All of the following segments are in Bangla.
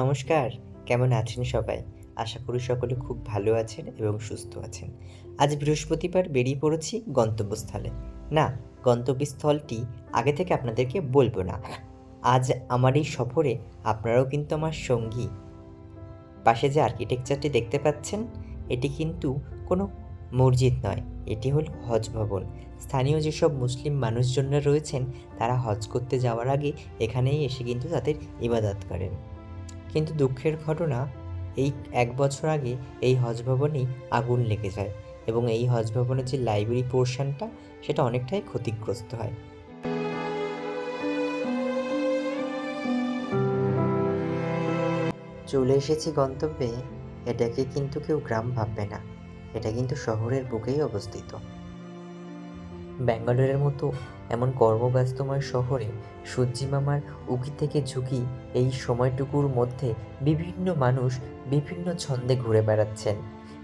নমস্কার, কেমন আছেন সবাই? আশা করি সকলে খুব ভালো আছেন এবং সুস্থ আছেন। আজ বৃহস্পতিবার বেরিয়ে পড়েছি গন্তব্যস্থলে। না, গন্তব্যস্থলটি আগে থেকে আপনাদেরকে বলব না। আজ আমার এই সফরে আপনারাও কিন্তু আমার সঙ্গী। পাশে যে আর্কিটেকচারটি দেখতে পাচ্ছেন, এটি কিন্তু কোনো মসজিদ নয়, এটি হলো হজ ভবন। স্থানীয় যেসব মুসলিম মানুষজনরা রয়েছেন, তারা হজ করতে যাওয়ার আগে এখানেই এসে কিন্তু তাদের ইবাদত করেন। কিন্তু দুঃখের ঘটনা, এই ১ বছর আগে এই হজ ভবনেই আগুন লেগে যায় এবং এই হজ ভবনের যে লাইব্রেরি পোরশনটা সেটা অনেকটাই ক্ষতিগ্রস্ত হয়। চলে এসেছি গন্তব্যে, এটাকে কিন্তু কেউ গ্রাম ভাববে না। এটা কিন্তু শহরের বুকেই অবস্থিত। ব্যাঙ্গালোরের মতো এমন কর্মব্যস্তময় শহরে সূর্যিমামার উঁকি থেকে ঝুঁকি এই সময়টুকুর মধ্যে বিভিন্ন মানুষ বিভিন্ন ছন্দে ঘুরে বেড়াচ্ছেন,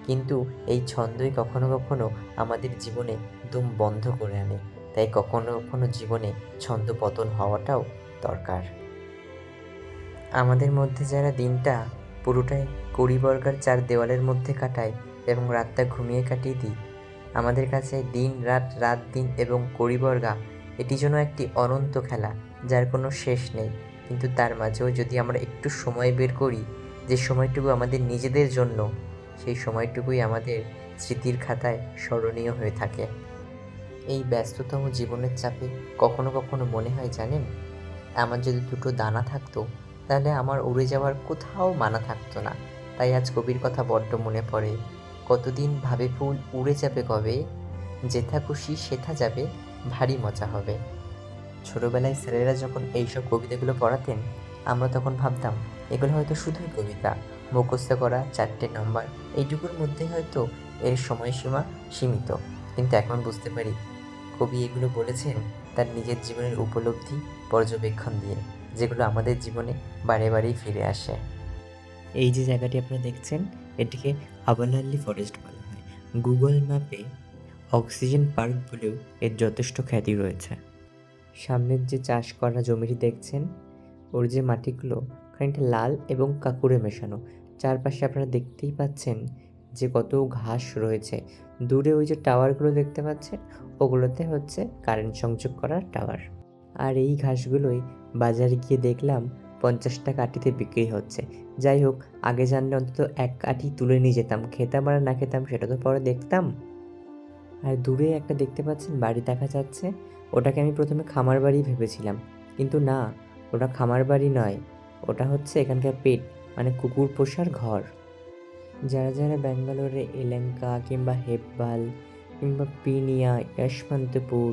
কিন্তু এই ছন্দই কখনো কখনো আমাদের জীবনে দুম বন্ধ করে আনে। তাই কখনো কখনো জীবনে ছন্দ পতন হওয়াটাও দরকার। আমাদের মধ্যে যারা দিনটা পুরোটাই কড়িবর্গার চার দেওয়ালের মধ্যে কাটায় এবং রাতটা ঘুমিয়ে কাটিয়ে দিই, আমাদের কাছে দিন রাত, রাত দিন এবং কড়িবর্গা এটি যেন একটি অনন্ত খেলা, যার কোনো শেষ নেই। কিন্তু তার মাঝেও যদি আমরা একটু সময় বের করি, যে সময়টুকু আমাদের নিজেদের জন্য, সেই সময়টুকুই আমাদের স্মৃতির খাতায় স্মরণীয় হয়ে থাকে। এই ব্যস্ততম জীবনের চাপে কখনো কখনো মনে হয়, জানেন, আমার যদি দুটো ডানা থাকতো তাহলে আমার উড়ে যাওয়ার কোথাও মানা থাকতো না। তাই আজ কবির কথা বড্ড মনে পড়ে। কতদিন ভাবে ফুল উড়ে যাবে কবে, যেথা খুশি সেথা যাবে, ভারী মজা হবে। ছোটবেলায় স্যারেরা যখন এইসব কবিতাগুলো পড়াতেন, আমরা তখন ভাবতাম এগুলো হয়তো শুধুই কবিতা, মুখস্থ করা 4টে নম্বর, এইটুকুর মধ্যে হয়তো এর সময়সীমা সীমিত। কিন্তু এখন বুঝতে পারি কবি এগুলো বলেছেন তার নিজের জীবনের উপলব্ধি, পর্যবেক্ষণ দিয়ে, যেগুলো আমাদের জীবনে বারে বারেই ফিরে আসে। এই যে জায়গাটি আপনারা দেখছেন, এটিকে আবানাল্লি ফরেস্ট বলা হয়। গুগল ম্যাপে অক্সিজেন পার্ক বলেও এর যথেষ্ট খ্যাতি রয়েছে। সামনের যে চাষ করা জমিটি দেখছেন, ওর যে মাটিগুলো খানিকটা লাল এবং কাঁকুড়ে মেশানো। চারপাশে আপনারা দেখতেই পাচ্ছেন যে কত ঘাস রয়েছে। দূরে ওই যে টাওয়ারগুলো দেখতে পাচ্ছেন, ওগুলোতে হচ্ছে কারেন্ট সংযোগ করার টাওয়ার। আর এই ঘাসগুলোই বাজারে গিয়ে দেখলাম ৫০ টাকা আটিতে বিক্রি হচ্ছে। যাই হোক, আগে জানলে অন্তত ১ আটি তুলে নিয়ে যেতাম। খেতাম আর না খেতাম সেটা তো পরে দেখতাম। আর দূরে একটা দেখতে পাচ্ছেন বাড়ি দেখা যাচ্ছে, ওটাকে আমি প্রথমে খামার বাড়ি ভেবেছিলাম, কিন্তু না, ওটা খামার বাড়ি নয়, ওটা হচ্ছে এখানকার পেট, মানে কুকুর পোষার ঘর। যারা যারা ব্যাঙ্গালোরে এলেঙ্কা কিংবা হেব্বাল কিংবা পিনিয়া, যশবন্তপুর,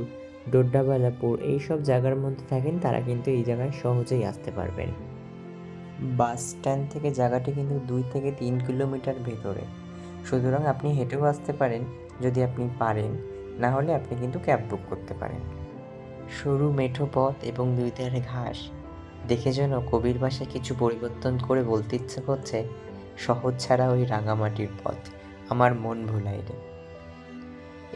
ডোড্ডাবালাপুর এইসব জায়গার মধ্যে থাকেন, তারা কিন্তু এই জায়গায় সহজেই আসতে পারবেন। বাস স্ট্যান্ড থেকে জায়গাটি কিন্তু ২ থেকে ৩ কিলোমিটার ভেতরে, সুতরাং আপনি হেঁটেও আসতে পারেন যদি আপনি পারেন, না হলে আপনি কিন্তু ক্যাব বুক করতে পারেন। সরু মেঠো পথ এবং দুই ধারে ঘাস দেখে যেন কবির ভাষায় কিছু পরিবর্তন করে বলতে ইচ্ছে করছে, সহজ ছাড়া ওই রাঙামাটির পথ আমার মন ভুলাই রে।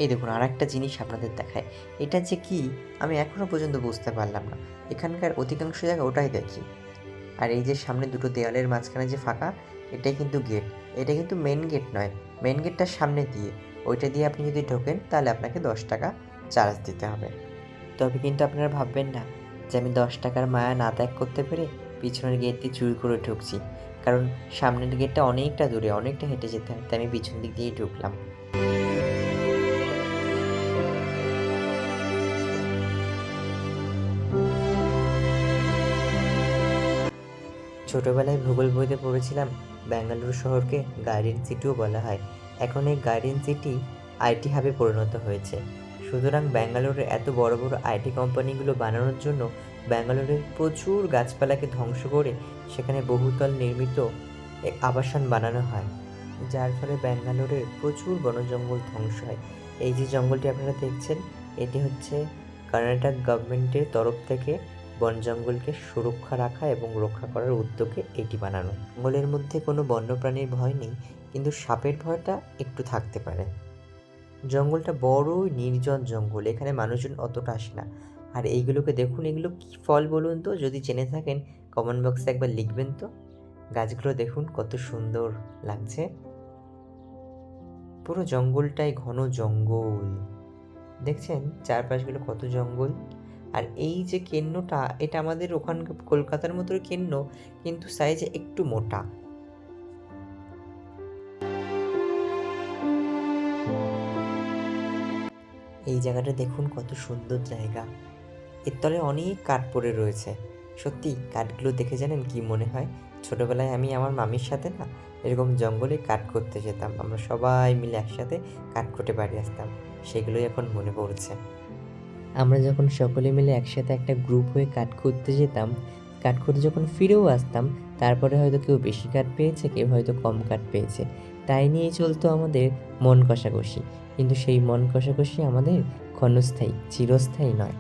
এই দেখুন, আর একটা জিনিস আপনাদের দেখায়, এটা যে কি আমি এখনো পর্যন্ত বুঝতে পারলাম না। এখানকার অধিকাংশ জায়গা ওটাই দেখি। আর এই যে সামনে দুটো দেয়ালের মাঝখানে যে ফাঁকা, এটাই কিন্তু গেট। এটা কিন্তু মেন গেট নয়, মেন গেটটার সামনে দিয়ে, ওইটা দিয়ে আপনি যদি ঢোকেন তাহলে আপনাকে ১০ টাকা চার্জ দিতে হবে। তবে কিন্তু আপনারা ভাববেন না যে আমি ১০ টাকার মায়া না ত্যাগ করতে পেরে পিছনের গেট দিয়ে চুরি করে ঢুকছি, কারণ সামনের গেটটা অনেকটা দূরে, অনেকটা হেঁটে যেতে হয়, তাই আমি পিছন দিক দিয়েই ঢুকলাম। ছোটবেলায় ভূগোল বইতে পড়েছিলাম ব্যাঙ্গালুরু শহরকে গার্ডেন সিটিও বলা হয়। এখন এই গার্ডেন সিটি আইটি হাবে পরিণত হয়েছে। সুতরাং ব্যাঙ্গালোরে এত বড় বড় আইটি কোম্পানিগুলো বানানোর জন্য ব্যাঙ্গালোরের প্রচুর গাছপালাকে ধ্বংস করে সেখানে বহুতল নির্মিত আবাসন বানানো হয়, যার ফলে ব্যাঙ্গালোরের প্রচুর বনজঙ্গল ধ্বংস হয়। এই যে জঙ্গলটি আপনারা দেখছেন, এটি হচ্ছে কর্ণাটক গভর্নমেন্টের তরফ থেকে বন জঙ্গলকে সুরক্ষা রাখা এবং রক্ষা করার উদ্যোগে এটি বানানো। জঙ্গলের মধ্যে কোনো বন্যপ্রাণীর ভয় নেই, কিন্তু সাপের ভয়টা একটু থাকতে পারে। জঙ্গলটা বড়ই নির্জন জঙ্গল, এখানে মানুষজন অতটা আসে না। আর এইগুলোকে দেখুন, এগুলো কী ফল বলুন তো, যদি জেনে থাকেন কমেন্ট বক্সে একবার লিখবেন তো। গাছগুলো দেখুন কত সুন্দর লাগছে। পুরো জঙ্গলটাই ঘন জঙ্গল। দেখছেন চারপাশগুলো কত জঙ্গল। আর এই যে কেন্নটা, এটা আমাদের ওখানকার কলকাতার মতো কেন্ন, কিন্তু সাইজে একটু মোটা। এই জায়গাটা দেখুন কত সুন্দর জায়গা। এর তলে অনেক কাঠ পড়ে রয়েছে। সত্যি কাঠগুলো দেখে জানেন কি মনে হয়, ছোটোবেলায় আমি আমার মামির সাথে না এরকম জঙ্গলে কাঠ করতে যেতাম। আমরা সবাই মিলে একসাথে কাঠ কুটে বাড়ি আসতাম, সেগুলোই এখন মনে পড়ছে। আমরা যখন সকলে মিলে একসাথে একটা গ্রুপ হয়ে কাঠ খুঁড়তে যেতাম, কাঠ খুঁড়ে যখন ফিরেও আসতাম, তারপরে হয়তো কেউ বেশি কাঠ পেয়েছে, কেউ হয়তো কম কাঠ পেয়েছে, তাই নিয়েই চলতো আমাদের মন কষাকষি। কিন্তু সেই মন কষাকষি আমাদের ক্ষণস্থায়ী, চিরস্থায়ী নয়।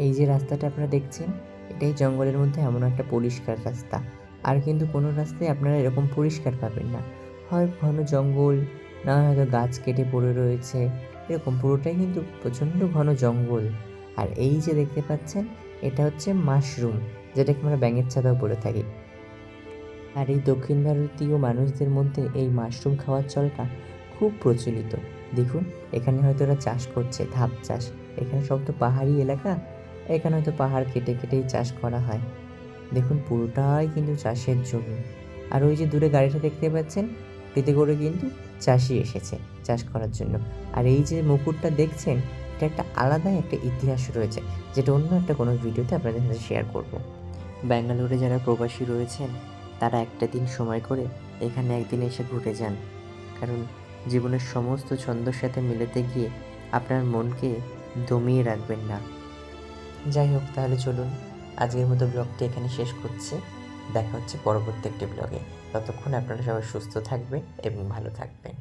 এই যে রাস্তাটা আপনারা দেখছেন, এটাই জঙ্গলের মধ্যে এমন একটা পরিষ্কার রাস্তা। আর কিন্তু কোনো রাস্তায় আপনারা এরকম পরিষ্কার পাবেন না, হয় ঘন জঙ্গল, না হয়তো গাছ কেটে পড়ে রয়েছে, এরকম পুরোটাই কিন্তু প্রচণ্ড ঘন জঙ্গল। আর এই যে দেখতে পাচ্ছেন, এটা হচ্ছে মাশরুম, যেটাকে আমরা ব্যাঙের ছাতাও বলে থাকি। আর এই দক্ষিণ ভারতীয় মানুষদের মধ্যে এই মাশরুম খাওয়ার চলটা খুব প্রচলিত। দেখুন এখানে হয়তো ওরা চাষ করছে, ধাপ চাষ। এখানে সব তো পাহাড়ি এলাকা, এখানে হয়তো পাহাড় কেটে কেটেই চাষ করা হয়। দেখুন পুরোটাই কিন্তু চাষের জমি। আর ওই যে দূরে গাড়িটা দেখতে পাচ্ছেন, এতে করে কিন্তু চাষি এসেছে চাষ করার জন্য। আর এই যে মুকুটটা দেখছেন, এটা একটা আলাদাই একটা ইতিহাস রয়েছে, যেটা অন্য একটা কোনো ভিডিওতে আপনাদের সাথে শেয়ার করব। ব্যাঙ্গালোরে যারা প্রবাসী রয়েছেন, তারা একটা দিন সময় করে এখানে একদিন এসে ঘুরে যান, কারণ জীবনের সমস্ত ছন্দের সাথে মিলাতে গিয়ে আপনার মনকে দমিয়ে রাখবেন না। যাই হোক, তাহলে চলুন আজকের মতো ব্লগটি এখানে শেষ করছি। দেখা হচ্ছে পরবর্তী একটি ব্লগে। ততক্ষণ আপনারা সবাই সুস্থ থাকবেন এবং ভালো থাকবেন।